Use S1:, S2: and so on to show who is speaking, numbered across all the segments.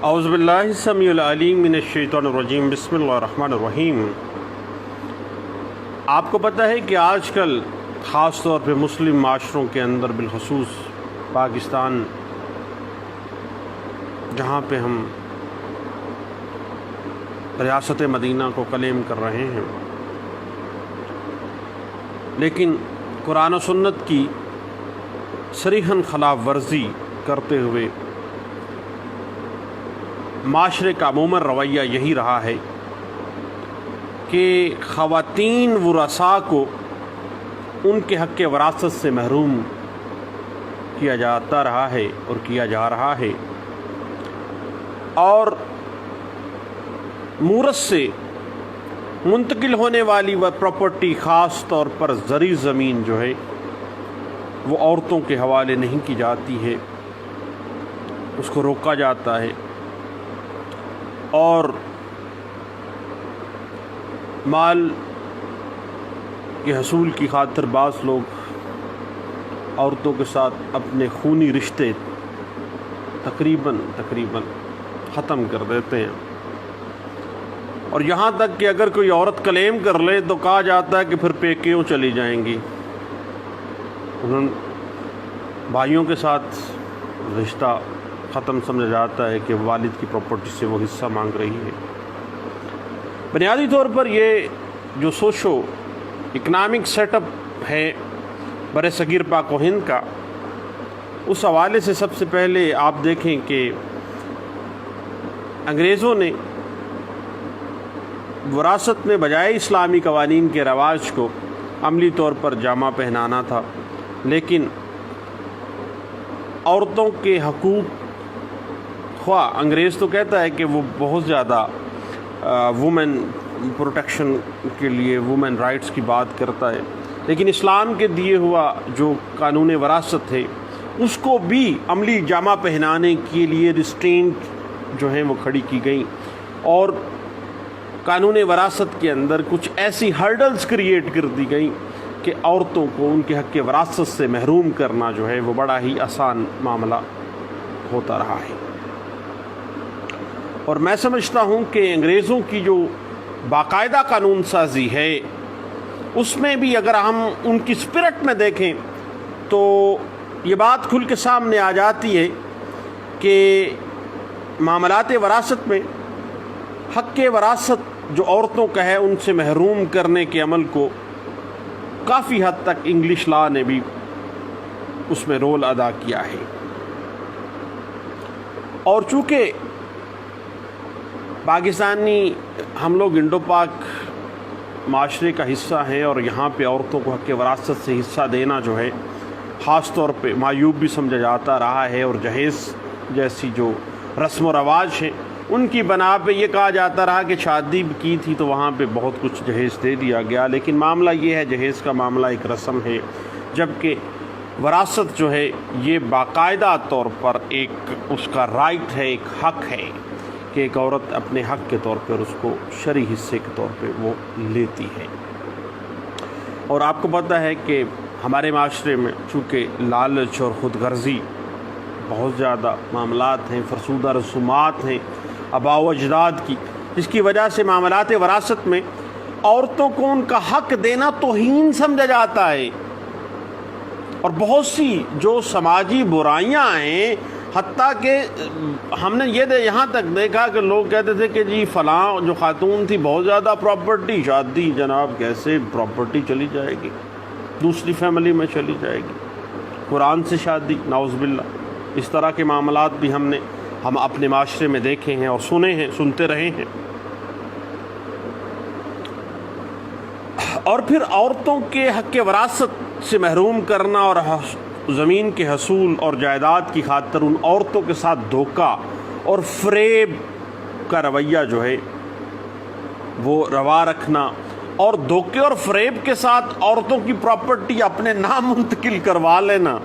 S1: اعوذ باللہ السمیع العلیم من الشیطان الرجیم بسم اللہ الرحمن الرحیم۔ آپ کو پتہ ہے کہ آج کل خاص طور پہ مسلم معاشروں کے اندر بالخصوص پاکستان، جہاں پہ ہم ریاست مدینہ کو کلیم کر رہے ہیں، لیکن قرآن و سنت کی صریحاً خلاف ورزی کرتے ہوئے معاشرے کا عموماً رویہ یہی رہا ہے کہ خواتین ورثاء کو ان کے حق وراثت سے محروم کیا جاتا رہا ہے اور کیا جا رہا ہے، اور مورث سے منتقل ہونے والی وہ پراپرٹی، خاص طور پر زرعی زمین جو ہے وہ عورتوں کے حوالے نہیں کی جاتی ہے، اس کو روکا جاتا ہے، اور مال کے حصول کی خاطر بعض لوگ عورتوں کے ساتھ اپنے خونی رشتے تقریباً ختم کر دیتے ہیں، اور یہاں تک کہ اگر کوئی عورت کلیم کر لے تو کہا جاتا ہے کہ پھر پیکیوں چلی جائیں گی، انہوں بھائیوں کے ساتھ رشتہ ختم سمجھا جاتا ہے کہ والد کی پراپرٹی سے وہ حصہ مانگ رہی ہے۔ بنیادی طور پر یہ جو سوشو اکنامک سیٹ اپ ہے بر صغیر پاک و ہند کا، اس حوالے سے سب سے پہلے آپ دیکھیں کہ انگریزوں نے وراثت میں بجائے اسلامی قوانین کے رواج کو عملی طور پر جامہ پہنانا تھا، لیکن عورتوں کے حقوق، خواہ انگریز تو کہتا ہے کہ وہ بہت زیادہ وومن پروٹیکشن کے لیے وومن رائٹس کی بات کرتا ہے، لیکن اسلام کے دیے ہوا جو قانون وراثت ہے اس کو بھی عملی جامہ پہنانے کے لیے ریسٹرینٹ جو ہیں وہ کھڑی کی گئیں، اور قانون وراثت کے اندر کچھ ایسی ہرڈلز کریٹ کر دی گئیں کہ عورتوں کو ان کے حق وراثت سے محروم کرنا جو ہے وہ بڑا ہی آسان معاملہ ہوتا رہا ہے۔ اور میں سمجھتا ہوں کہ انگریزوں کی جو باقاعدہ قانون سازی ہے اس میں بھی اگر ہم ان کی اسپرٹ میں دیکھیں تو یہ بات کھل کے سامنے آ جاتی ہے کہ معاملات وراثت میں حق وراثت جو عورتوں کا ہے ان سے محروم کرنے کے عمل کو کافی حد تک انگلش لا نے بھی اس میں رول ادا کیا ہے، اور چونکہ پاکستانی ہم لوگ انڈو پاک معاشرے کا حصہ ہیں اور یہاں پہ عورتوں کو حق وراثت سے حصہ دینا جو ہے خاص طور پہ معیوب بھی سمجھا جاتا رہا ہے، اور جہیز جیسی جو رسم و رواج ہیں ان کی بنا پہ یہ کہا جاتا رہا کہ شادی کی تھی تو وہاں پہ بہت کچھ جہیز دے دیا گیا، لیکن معاملہ یہ ہے جہیز کا معاملہ ایک رسم ہے، جبکہ وراثت جو ہے یہ باقاعدہ طور پر ایک اس کا رائٹ ہے، ایک حق ہے کہ ایک عورت اپنے حق کے طور پر اس کو شرعی حصے کے طور پہ وہ لیتی ہے۔ اور آپ کو پتہ ہے کہ ہمارے معاشرے میں چونکہ لالچ اور خود غرضی بہت زیادہ معاملات ہیں، فرسودہ رسومات ہیں آباء و اجداد کی، جس کی وجہ سے معاملات وراثت میں عورتوں کو ان کا حق دینا توہین سمجھا جاتا ہے، اور بہت سی جو سماجی برائیاں ہیں، حتیٰ کہ ہم نے یہ یہاں تک دیکھا کہ لوگ کہتے تھے کہ جی فلاں جو خاتون تھی بہت زیادہ پراپرٹی، شادی جناب کیسے پراپرٹی چلی جائے گی، دوسری فیملی میں چلی جائے گی، قرآن سے شادی، نعوذ باللہ۔ اس طرح کے معاملات بھی ہم اپنے معاشرے میں دیکھے ہیں اور سنے ہیں، سنتے رہے ہیں۔ اور پھر عورتوں کے حق وراثت سے محروم کرنا اور زمین کے حصول اور جائیداد کی خاطر ان عورتوں کے ساتھ دھوکہ اور فریب کا رویہ جو ہے وہ روا رکھنا، اور دھوکے اور فریب کے ساتھ عورتوں کی پراپرٹی اپنے نام منتقل کروا لینا،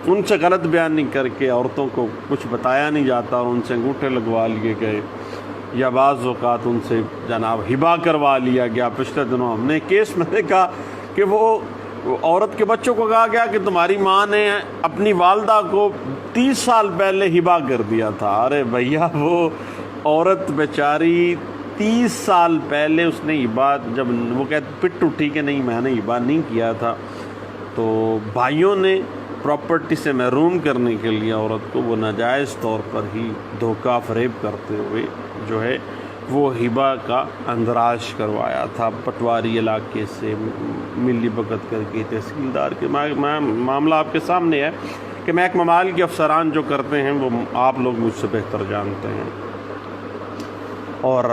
S1: ان سے غلط بیانی کر کے عورتوں کو کچھ بتایا نہیں جاتا اور ان سے انگوٹھے لگوا لیے گئے، یا بعض اوقات ان سے جناب ہبا کروا لیا گیا۔ پچھلے دنوں ہم نے کیس میں دیکھا کہ وہ عورت کے بچوں کو کہا گیا کہ تمہاری ماں نے اپنی والدہ کو 30 سال پہلے ہبا کر دیا تھا۔ ارے بھیا وہ عورت بیچاری 30 سال پہلے اس نے ہبا، جب وہ کہتے پٹ اٹھی کہ نہیں میں نے ہبا نہیں کیا تھا، تو بھائیوں نے پراپرٹی سے محروم کرنے کے لیے عورت کو وہ ناجائز طور پر ہی دھوکہ فریب کرتے ہوئے جو ہے وہ ہبا کا اندراج کروایا تھا پٹواری علاقے سے ملی بھگت کر کے تحصیلدار کے۔ معاملہ آپ کے سامنے ہے کہ محکمہ مال کے افسران جو کرتے ہیں وہ آپ لوگ مجھ سے بہتر جانتے ہیں، اور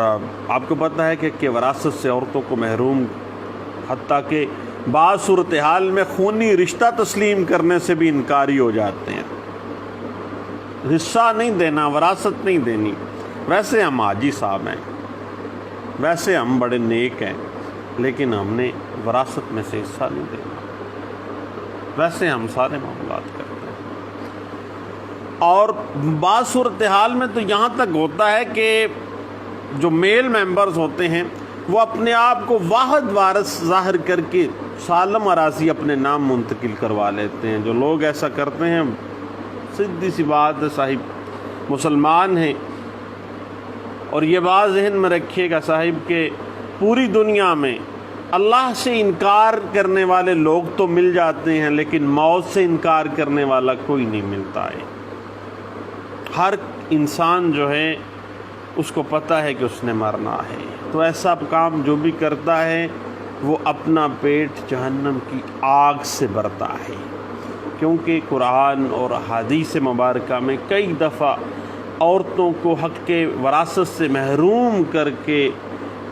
S1: آپ کو پتہ ہے کہ وراثت سے عورتوں کو محروم، حتیٰ کہ بعض صورتحال میں خونی رشتہ تسلیم کرنے سے بھی انکاری ہو جاتے ہیں۔ حصہ نہیں دینا، وراثت نہیں دینی۔ ویسے ہم حاجی صاحب ہیں، ویسے ہم بڑے نیک ہیں، لیکن ہم نے وراثت میں سے حصہ نہیں دینا۔ ویسے ہم سارے معاملات کرتے ہیں، اور بعض صورتحال میں تو یہاں تک ہوتا ہے کہ جو میل ممبرز ہوتے ہیں وہ اپنے آپ کو واحد وارث ظاہر کر کے سالم اراضی اپنے نام منتقل کروا لیتے ہیں۔ جو لوگ ایسا کرتے ہیں، سیدھی سی بات ہے صاحب، مسلمان ہیں، اور یہ بات ذہن میں رکھیے گا صاحب کہ پوری دنیا میں اللہ سے انکار کرنے والے لوگ تو مل جاتے ہیں، لیکن موت سے انکار کرنے والا کوئی نہیں ملتا ہے۔ ہر انسان جو ہے اس کو پتہ ہے کہ اس نے مرنا ہے، تو ایسا کام جو بھی کرتا ہے وہ اپنا پیٹ جہنم کی آگ سے بھرتا ہے، کیونکہ قرآن اور حدیث مبارکہ میں کئی دفعہ عورتوں کو حق کے وراثت سے محروم کر کے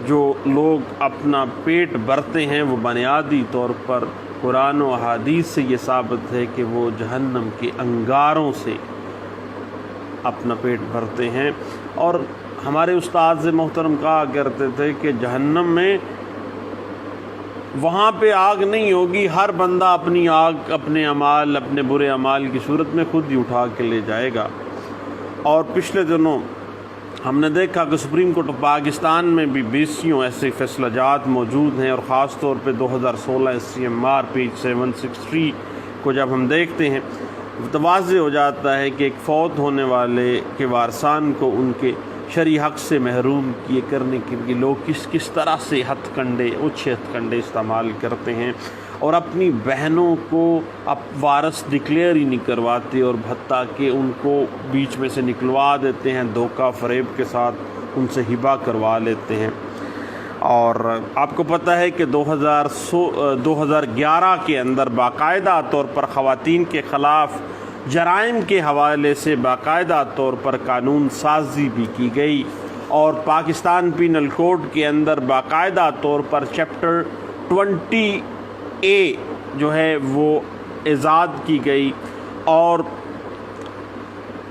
S1: جو لوگ اپنا پیٹ بھرتے ہیں وہ بنیادی طور پر قرآن و حدیث سے یہ ثابت ہے کہ وہ جہنم کے انگاروں سے اپنا پیٹ بھرتے ہیں۔ اور ہمارے استاد محترم کہا کرتے تھے کہ جہنم میں وہاں پہ آگ نہیں ہوگی، ہر بندہ اپنی آگ اپنے اعمال، اپنے برے اعمال کی صورت میں خود ہی اٹھا کے لے جائے گا۔ اور پچھلے دنوں ہم نے دیکھا کہ سپریم کورٹ آف پاکستان میں بھی 20 ایسے فیصلہ جات موجود ہیں، اور خاص طور پہ 2016 SCMR پیج 763 کو جب ہم دیکھتے ہیں تو واضح ہو جاتا ہے کہ ایک فوت ہونے والے کے وارثان کو ان کے شرعی حق سے محروم کیے کرنے کے لیے لوگ کس طرح سے ہتھ کنڈے، اچھے ہتھ کنڈے استعمال کرتے ہیں، اور اپنی بہنوں کو اب وارث ڈکلیئر ہی نہیں کرواتے، اور حتیٰ کہ ان کو بیچ میں سے نکلوا دیتے ہیں، دھوکہ فریب کے ساتھ ان سے ہبا کروا لیتے ہیں۔ اور آپ کو پتہ ہے کہ 2011 کے اندر باقاعدہ طور پر خواتین کے خلاف جرائم کے حوالے سے باقاعدہ طور پر قانون سازی بھی کی گئی، اور پاکستان پینل کوڈ کے اندر باقاعدہ طور پر چیپٹر 20A جو ہے وہ ایجاد کی گئی، اور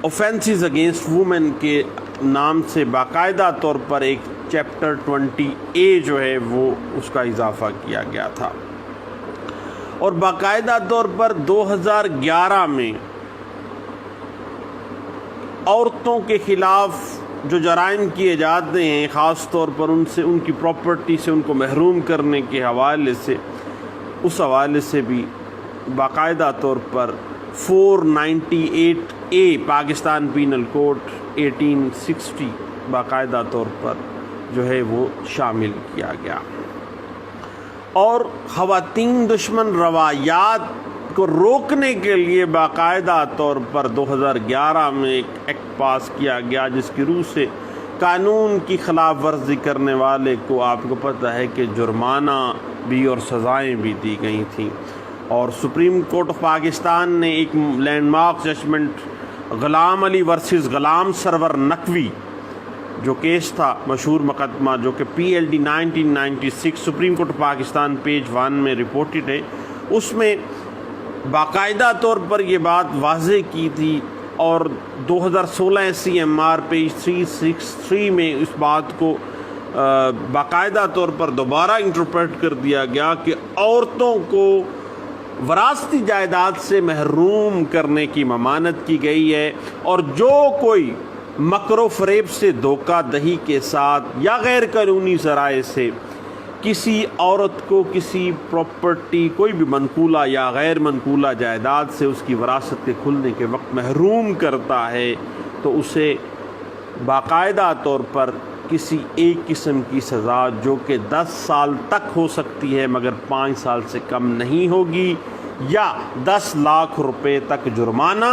S1: اوفینسز اگینسٹ وومن کے نام سے باقاعدہ طور پر ایک چیپٹر 20A جو ہے وہ اس کا اضافہ کیا گیا تھا۔ اور باقاعدہ طور پر 2011 میں عورتوں کے خلاف جو جرائم کیے جاتے ہیں، خاص طور پر ان کی پراپرٹی سے ان کو محروم کرنے کے حوالے سے، اس حوالے سے بھی باقاعدہ طور پر 498A پاکستان پینل کوڈ 1860 باقاعدہ طور پر جو ہے وہ شامل کیا گیا۔ اور خواتین دشمن روایات کو روکنے کے لیے باقاعدہ طور پر 2011 میں ایک ایکٹ پاس کیا گیا، جس کی روح سے قانون کی خلاف ورزی کرنے والے کو آپ کو پتہ ہے کہ جرمانہ بھی اور سزائیں بھی دی گئی تھیں۔ اور سپریم کورٹ آف پاکستان نے ایک land mark judgment Ghulam Ali versus Ghulam Sarwar Naqvi جو کیس تھا، مشہور مقدمہ جو کہ PLD 1996 Supreme court of Pakistan page 1 میں رپورٹڈ ہے، اس میں باقاعدہ طور پر یہ بات واضح کی تھی، اور 2016 SCMR پیج 363 میں اس بات کو باقاعدہ طور پر دوبارہ انٹرپریٹ کر دیا گیا کہ عورتوں کو وراثتی جائیداد سے محروم کرنے کی ممانعت کی گئی ہے، اور جو کوئی مکر و فریب سے، دھوکہ دہی کے ساتھ یا غیر قانونی ذرائع سے کسی عورت کو کسی پراپرٹی کوئی بھی منقولہ یا غیر منقولہ جائیداد سے اس کی وراثت کے کھلنے کے وقت محروم کرتا ہے تو اسے باقاعدہ طور پر کسی ایک قسم کی سزا جو کہ 10 سال تک ہو سکتی ہے مگر 5 سال سے کم نہیں ہوگی، یا 10 لاکھ روپے تک جرمانہ،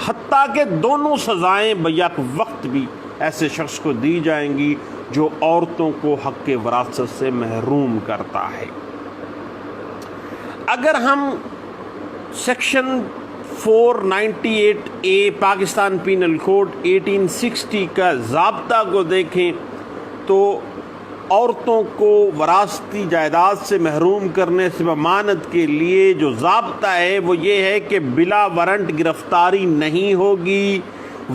S1: حتیٰ کہ دونوں سزائیں بیک وقت بھی ایسے شخص کو دی جائیں گی جو عورتوں کو حق وراثت سے محروم کرتا ہے۔ اگر ہم section 498A Pakistan penal code 1860 کا ضابطہ کو دیکھیں تو عورتوں کو وراثتی جائیداد سے محروم کرنے سے ضمانت کے لیے جو ضابطہ ہے وہ یہ ہے کہ بلا وارنٹ گرفتاری نہیں ہوگی،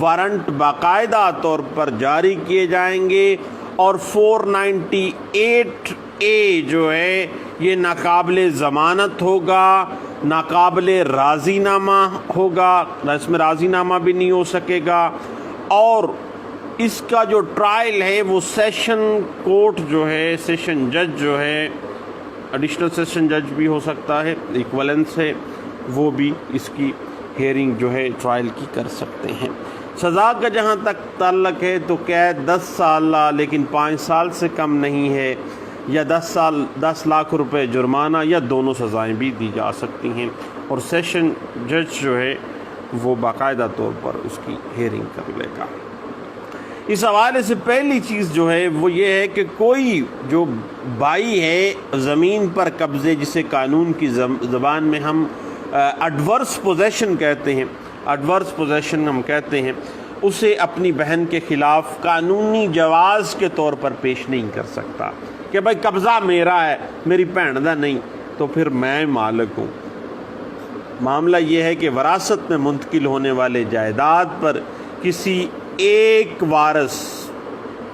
S1: وارنٹ باقاعدہ طور پر جاری کیے جائیں گے، اور 498A جو ہے یہ ناقابل ضمانت ہوگا، ناقابل راضی نامہ ہوگا، اس میں راضی نامہ بھی نہیں ہو سکے گا، اور اس کا جو ٹرائل ہے وہ سیشن کورٹ جو ہے، سیشن جج جو ہے، ایڈیشنل سیشن جج بھی ہو سکتا ہے، ایکولنس ہے، وہ بھی اس کی ہیئرنگ جو ہے ٹرائل کی کر سکتے ہیں۔ سزا کا جہاں تک تعلق ہے تو قید 10 سال لیکن 5 سال سے کم نہیں ہے، یا 10 لاکھ روپے جرمانہ، یا دونوں سزائیں بھی دی جا سکتی ہیں، اور سیشن جج جو ہے وہ باقاعدہ طور پر اس کی ہیئرنگ کر لے گا۔ اس حوالے سے پہلی چیز جو ہے وہ یہ ہے کہ کوئی جو بائی ہے زمین پر قبضے، جسے قانون کی زبان میں ہم ایڈورس پوزیشن کہتے ہیں، ایڈورس پوزیشن ہم کہتے ہیں، اسے اپنی بہن کے خلاف قانونی جواز کے طور پر پیش نہیں کر سکتا کہ بھائی قبضہ میرا ہے، میری بہن دا نہیں، تو پھر میں مالک ہوں۔ معاملہ یہ ہے کہ وراثت میں منتقل ہونے والے جائیداد پر کسی ایک وارث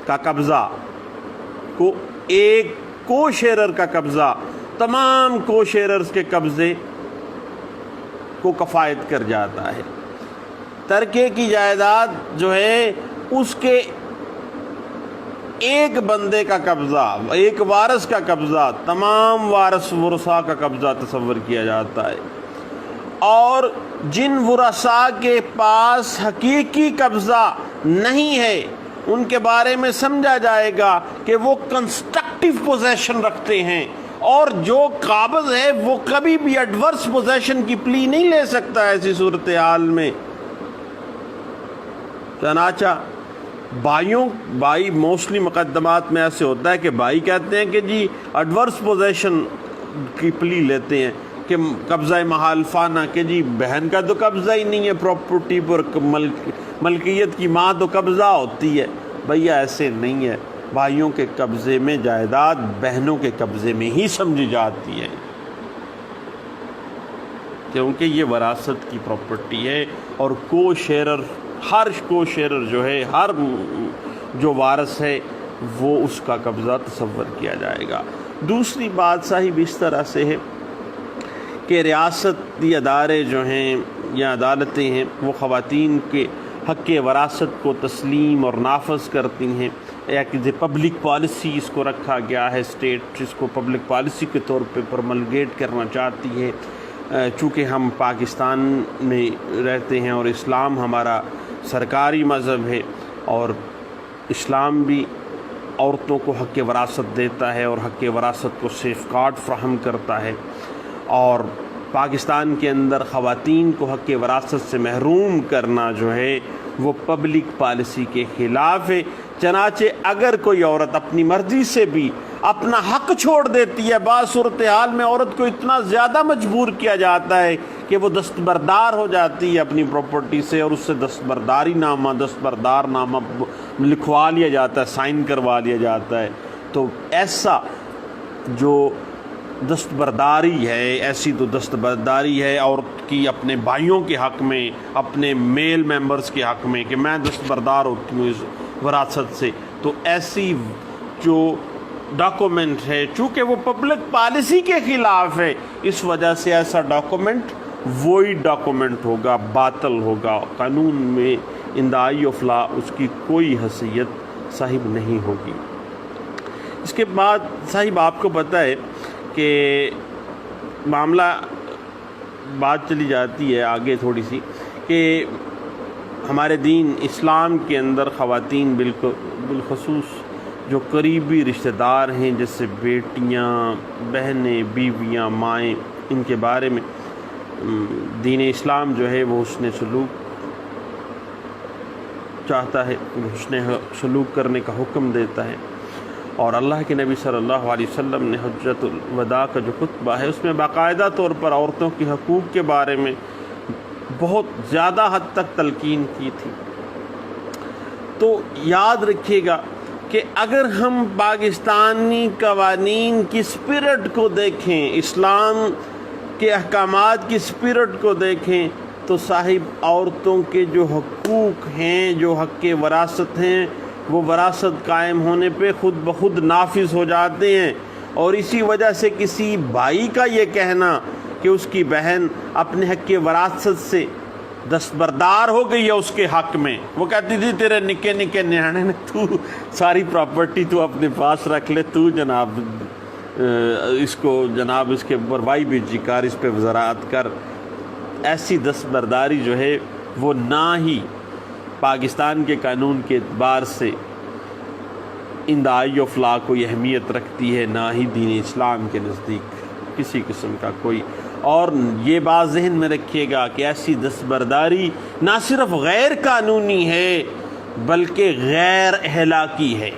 S1: کا قبضہ کو ایک کو شیئرر کا قبضہ تمام کو شیئررز کے قبضے کو کفایت کر جاتا ہے۔ ترکے کی جائیداد جو ہے اس کے ایک بندے کا قبضہ، ایک وارث کا قبضہ تمام وارث ورثاء کا قبضہ تصور کیا جاتا ہے، اور جن ورثاء کے پاس حقیقی قبضہ نہیں ہے ان کے بارے میں سمجھا جائے گا کہ وہ کنسٹرکٹیو پوزیشن رکھتے ہیں، اور جو قابض ہے وہ کبھی بھی ایڈورس پوزیشن کی پلی نہیں لے سکتا ایسی صورتحال میں۔ چنانچہ بھائی موسٹلی مقدمات میں ایسے ہوتا ہے کہ بھائی کہتے ہیں کہ جی ایڈورس پوزیشن کی پلی لیتے ہیں کہ قبضہ محالفانہ، کہ جی بہن کا تو قبضہ ہی نہیں ہے پراپرٹی پر، ملکیت کی ماں تو قبضہ ہوتی ہے۔ بھیا ایسے نہیں ہے، بھائیوں کے قبضے میں جائیداد بہنوں کے قبضے میں ہی سمجھی جاتی ہے، کیونکہ یہ وراثت کی پراپرٹی ہے، اور کو شیئرر، ہر کو شیئرر جو ہے، ہر جو وارث ہے وہ اس کا قبضہ تصور کیا جائے گا۔ دوسری بات صاحب اس طرح سے ہے کہ ریاستی ادارے جو ہیں یا عدالتیں ہیں وہ خواتین کے حق وراثت کو تسلیم اور نافذ کرتی ہیں، یا کہ پبلک پالیسی اس کو رکھا گیا ہے، اسٹیٹ اس کو پبلک پالیسی کے طور پہ پرملگیٹ کرنا چاہتی ہے۔ چونکہ ہم پاکستان میں رہتے ہیں اور اسلام ہمارا سرکاری مذہب ہے، اور اسلام بھی عورتوں کو حق وراثت دیتا ہے اور حق وراثت کو سیف گارڈ فراہم کرتا ہے، اور پاکستان کے اندر خواتین کو حق وراثت سے محروم کرنا جو ہے وہ پبلک پالیسی کے خلاف ہے۔ چنانچہ اگر کوئی عورت اپنی مرضی سے بھی اپنا حق چھوڑ دیتی ہے، بعض صورتحال میں عورت کو اتنا زیادہ مجبور کیا جاتا ہے کہ وہ دستبردار ہو جاتی ہے اپنی پراپرٹی سے، اور اس سے دستبردار نامہ لکھوا لیا جاتا ہے، سائن کروا لیا جاتا ہے، تو ایسا جو دستبرداری ہے، ایسی تو دستبرداری ہے عورت کی اپنے بھائیوں کے حق میں، اپنے میل ممبرز کے حق میں کہ میں دستبردار ہوتی ہوں اس وراثت سے، تو ایسی جو ڈاکومنٹ ہے چونکہ وہ پبلک پالیسی کے خلاف ہے، اس وجہ سے ایسا ڈاکومنٹ وہی ڈاکومنٹ ہوگا، باطل ہوگا، قانون میں ان دا آئی آف لا اس کی کوئی حیثیت صاحب نہیں ہوگی۔ اس کے بعد صاحب آپ کو پتہ ہے کہ معاملہ بات چلی جاتی ہے آگے تھوڑی سی کہ ہمارے دین اسلام کے اندر خواتین بالخصوص جو قریبی رشتہ دار ہیں جیسے بیٹیاں، بہنیں، بیویاں، مائیں، ان کے بارے میں دین اسلام جو ہے وہ حسن سلوک چاہتا ہے، حسن سلوک کرنے کا حکم دیتا ہے۔ اور اللہ کے نبی صلی اللہ علیہ وسلم نے حجۃ الوداع کا جو خطبہ ہے اس میں باقاعدہ طور پر عورتوں کی حقوق کے بارے میں بہت زیادہ حد تک تلقین کی تھی۔ تو یاد رکھیے گا کہ اگر ہم پاکستانی قوانین کی اسپرٹ کو دیکھیں، اسلام کے احکامات کی اسپرٹ کو دیکھیں، تو صاحب عورتوں کے جو حقوق ہیں، جو حق وراثت ہیں، وہ وراثت قائم ہونے پہ خود بخود نافذ ہو جاتے ہیں۔ اور اسی وجہ سے کسی بھائی کا یہ کہنا کہ اس کی بہن اپنے حق وراثت سے دستبردار ہو گئی ہے اس کے حق میں، وہ کہتی تھی تیرے نکے نکے نیانے نے تو ساری پراپرٹی تو اپنے پاس رکھ لے، تو جناب اس کو جناب اس کے بروائی بیجی کار، اس پہ وزارت کر۔ ایسی دستبرداری جو ہے وہ نہ ہی پاکستان کے قانون کے اعتبار سے ان دا آئی آف لا کوئی اہمیت رکھتی ہے، نہ ہی دین اسلام کے نزدیک کسی قسم کا کوئی۔ اور یہ بات ذہن میں رکھیے گا کہ ایسی دستبرداری نہ صرف غیر قانونی ہے بلکہ غیر اخلاقی ہے،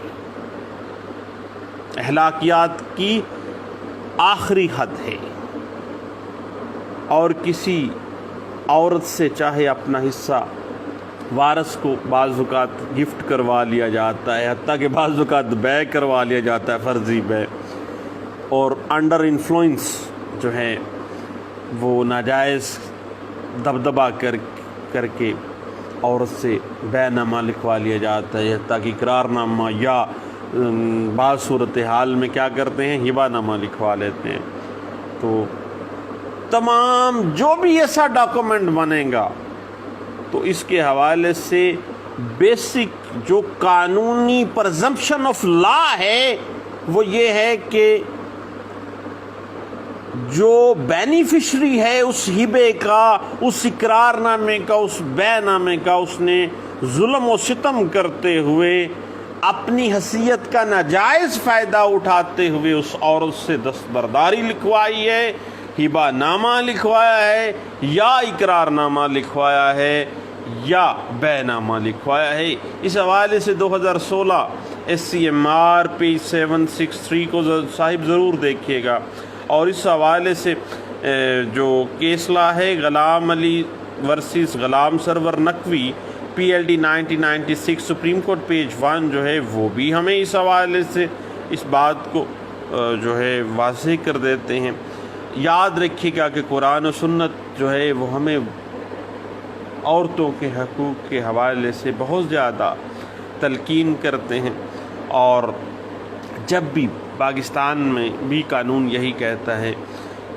S1: اخلاقیات کی آخری حد ہے۔ اور کسی عورت سے چاہے اپنا حصہ وارث کو بعض اوقات گفٹ کروا لیا جاتا ہے، حتیٰ کہ بعض اوقات بے کروا لیا جاتا ہے، فرضی بے، اور انڈر انفلوئنس جو ہے وہ ناجائز دبدبا کر کے عورت سے بے نامہ لکھوا لیا جاتا ہے، حتیٰ کہ اقرار نامہ، یا بعض صورتحال میں کیا کرتے ہیں ہبہ نامہ لکھوا لیتے ہیں۔ تو تمام جو بھی ایسا ڈاکومنٹ بنے گا تو اس کے حوالے سے بیسک جو قانونی پرزمپشن آف لا ہے وہ یہ ہے کہ جو بینیفیشری ہے اس ہبے کا، اس اقرار نامے کا، اس بے نامے کا، اس نے ظلم و ستم کرتے ہوئے اپنی حیثیت کا ناجائز فائدہ اٹھاتے ہوئے اس عورت سے دستبرداری لکھوائی ہے، ہبہ نامہ لکھوایا ہے، یا اقرار نامہ لکھوایا ہے، یا بے نامہ لکھوایا ہے۔ اس حوالے سے 2016 SCMR پیج 763 کو صاحب ضرور دیکھیے گا۔ اور اس حوالے سے جو کیس لا ہے Ghulam Ali versus Ghulam Sarwar Naqvi PLD 1996 Supreme Court page 1 جو ہے وہ بھی ہمیں اس حوالے سے اس بات کو جو ہے واضح کر دیتے ہیں۔ یاد رکھیے گا کہ قرآن و سنت جو ہے وہ ہمیں عورتوں کے حقوق کے حوالے سے بہت زیادہ تلقین کرتے ہیں، اور جب بھی پاکستان میں بھی قانون یہی کہتا ہے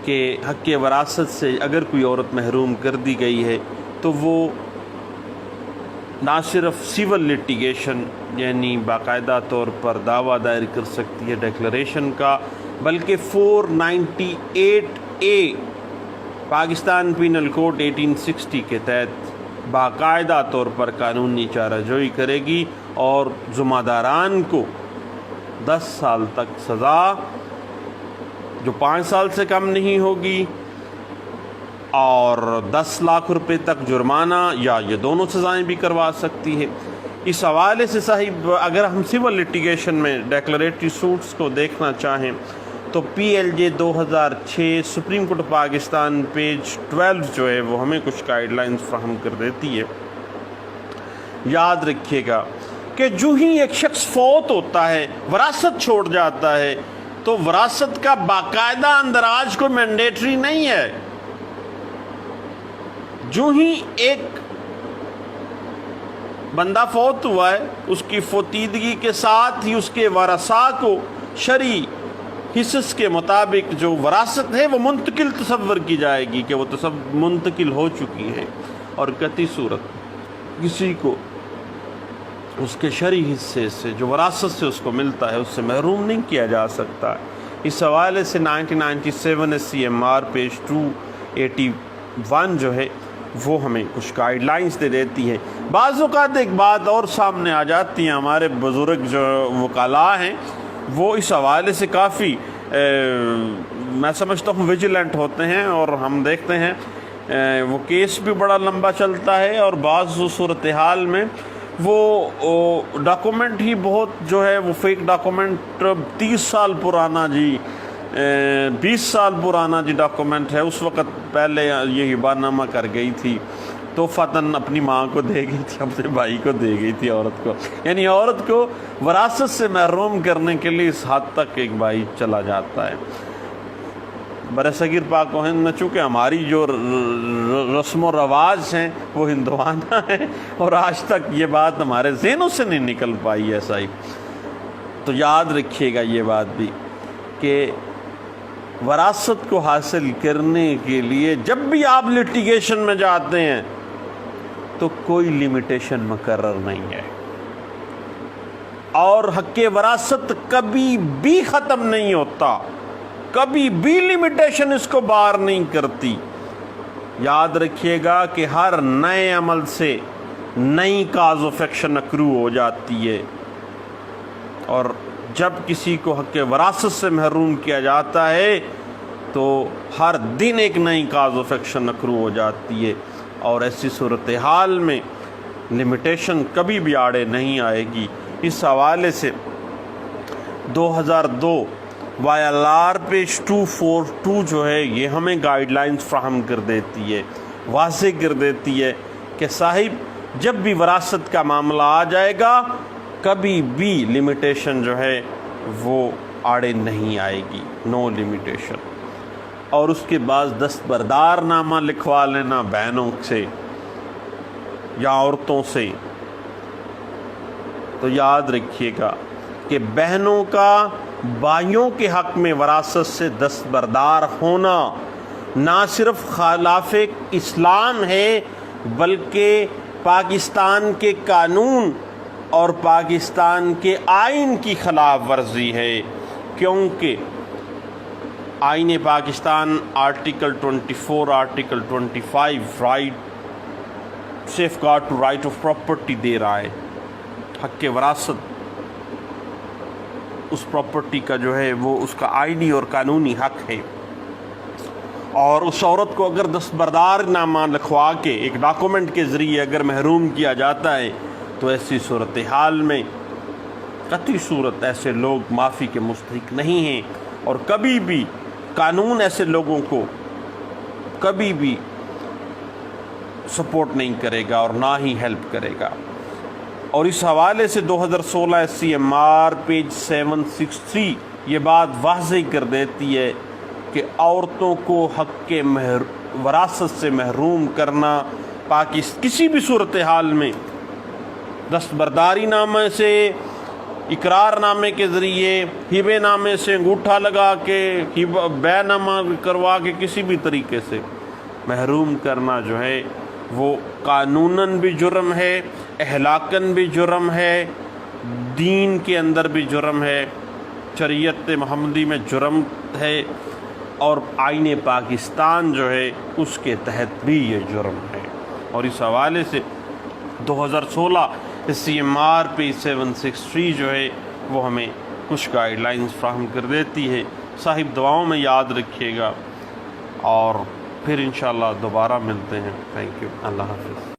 S1: کہ حق وراثت سے اگر کوئی عورت محروم کر دی گئی ہے تو وہ نہ صرف سول لٹیگیشن یعنی باقاعدہ طور پر دعویٰ دائر کر سکتی ہے ڈیکلریشن کا، بلکہ 498A پاکستان پینل کوڈ 1860 کے تحت باقاعدہ طور پر قانونی چارہ جوئی کرے گی، اور ذمہ داران کو 10 سال تک سزا جو 5 سال سے کم نہیں ہوگی، اور 10 لاکھ روپے تک جرمانہ، یا یہ دونوں سزائیں بھی کروا سکتی ہے۔ اس حوالے سے صاحب اگر ہم سول لٹیگیشن میں ڈیکلریٹری سوٹس کو دیکھنا چاہیں تو PLJ 2006 supreme court Pakistan page 12 جو ہے وہ ہمیں کچھ گائیڈ لائنز فراہم کر دیتی ہے۔ یاد رکھیے گا کہ جو ہی ایک شخص فوت ہوتا ہے، وراثت چھوڑ جاتا ہے، تو وراثت کا باقاعدہ اندراج کوئی مینڈیٹری نہیں ہے۔ جو ہی ایک بندہ فوت ہوا ہے، اس کی فوتیدگی کے ساتھ ہی اس کے ورثاء کو شرعی حصص کے مطابق جو وراثت ہے وہ منتقل تصور کی جائے گی کہ وہ منتقل ہو چکی ہیں، اور قطعی صورت کسی کو اس کے شرعی حصے سے جو وراثت سے اس کو ملتا ہے اس سے محروم نہیں کیا جا سکتا۔ اس حوالے سے 1997 SCMR پیج 281 جو ہے وہ ہمیں کچھ گائیڈ لائنز دے دیتی ہے۔ بعض اوقات ایک بات اور سامنے آ جاتی ہے، ہمارے بزرگ جو وکلاء ہیں وہ اس حوالے سے کافی میں سمجھتا ہوں ویجیلنٹ ہوتے ہیں، اور ہم دیکھتے ہیں وہ کیس بھی بڑا لمبا چلتا ہے، اور بعض صورتحال میں وہ ڈاکومنٹ ہی بہت جو ہے وہ فیک ڈاکومنٹ 30 سال پرانا 20 سال پرانا ڈاکومنٹ ہے، اس وقت پہلے یہ ہبہ نامہ کر گئی تھی تو فتن اپنی ماں کو دے گئی تھی، اپنے بھائی کو دے گئی تھی عورت کو، یعنی عورت کو وراثت سے محروم کرنے کے لیے اس حد تک ایک بھائی چلا جاتا ہے۔ برصغیر پاک و ہند میں چونکہ ہماری جو رسم و رواج ہیں وہ ہندوانہ ہیں، اور آج تک یہ بات ہمارے ذہنوں سے نہیں نکل پائی ہے صاحب۔ تو یاد رکھیے گا یہ بات بھی کہ وراثت کو حاصل کرنے کے لیے جب بھی آپ لٹیگیشن میں جاتے ہیں تو کوئی لیمیٹیشن مقرر نہیں ہے، اور حق وراثت کبھی بھی ختم نہیں ہوتا، کبھی بھی لیمیٹیشن اس کو بار نہیں کرتی۔ یاد رکھیے گا کہ ہر نئے عمل سے نئی کاز آف ایکشن اکرو ہو جاتی ہے، اور جب کسی کو حق وراثت سے محروم کیا جاتا ہے تو ہر دن ایک نئی کاز آف ایکشن اکرو ہو جاتی ہے، اور ایسی صورتحال میں لمیٹیشن کبھی بھی آڑے نہیں آئے گی۔ اس حوالے سے 2002 YLR پیج 242 جو ہے یہ ہمیں گائیڈ لائنز فراہم کر دیتی ہے، واضح کر دیتی ہے کہ صاحب جب بھی وراثت کا معاملہ آ جائے گا کبھی بھی لمیٹیشن جو ہے وہ آڑے نہیں آئے گی، نو لمیٹیشن۔ اور اس کے بعد دستبردار نامہ لکھوا لینا بہنوں سے یا عورتوں سے۔ تو یاد رکھیے گا کہ بہنوں کا بھائیوں کے حق میں وراثت سے دستبردار ہونا نہ صرف خلاف اسلام ہے بلکہ پاکستان کے قانون اور پاکستان کے آئین کی خلاف ورزی ہے، کیونکہ آئین Pakistan article 24 article 25 right safeguard to right of property دے رہا ہے، حق وراثت اس پراپرٹی کا جو ہے وہ اس کا آئینی اور قانونی حق ہے، اور اس عورت کو اگر دستبردار نامہ لکھوا کے ایک ڈاکومنٹ کے ذریعے اگر محروم کیا جاتا ہے تو ایسی صورتحال میں قطعی صورت ایسے لوگ معافی کے مستحق نہیں ہیں، اور کبھی بھی قانون ایسے لوگوں کو کبھی بھی سپورٹ نہیں کرے گا اور نہ ہی ہیلپ کرے گا۔ اور اس حوالے سے 2016 SCMR پیج 763 یہ بات واضح کر دیتی ہے کہ عورتوں کو حق وراثت سے محروم کرنا کسی بھی صورتحال میں دستبرداری نامے سے، اقرار نامے کے ذریعے، ہبے نامے سے انگوٹھا لگا کے، بے نامہ کروا کے، کسی بھی طریقے سے محروم کرنا جو ہے وہ قانوناً بھی جرم ہے، اخلاقاً بھی جرم ہے، دین کے اندر بھی جرم ہے، شریعت محمدی میں جرم ہے، اور آئین پاکستان جو ہے اس کے تحت بھی یہ جرم ہے۔ اور اس حوالے سے 2016 SCMR پیج 763 جو ہے وہ ہمیں کچھ گائیڈ لائنز فراہم کر دیتی ہے۔ صاحب دعاؤں میں یاد رکھیے گا، اور پھر انشاءاللہ دوبارہ ملتے ہیں۔ تھینک یو، اللہ حافظ۔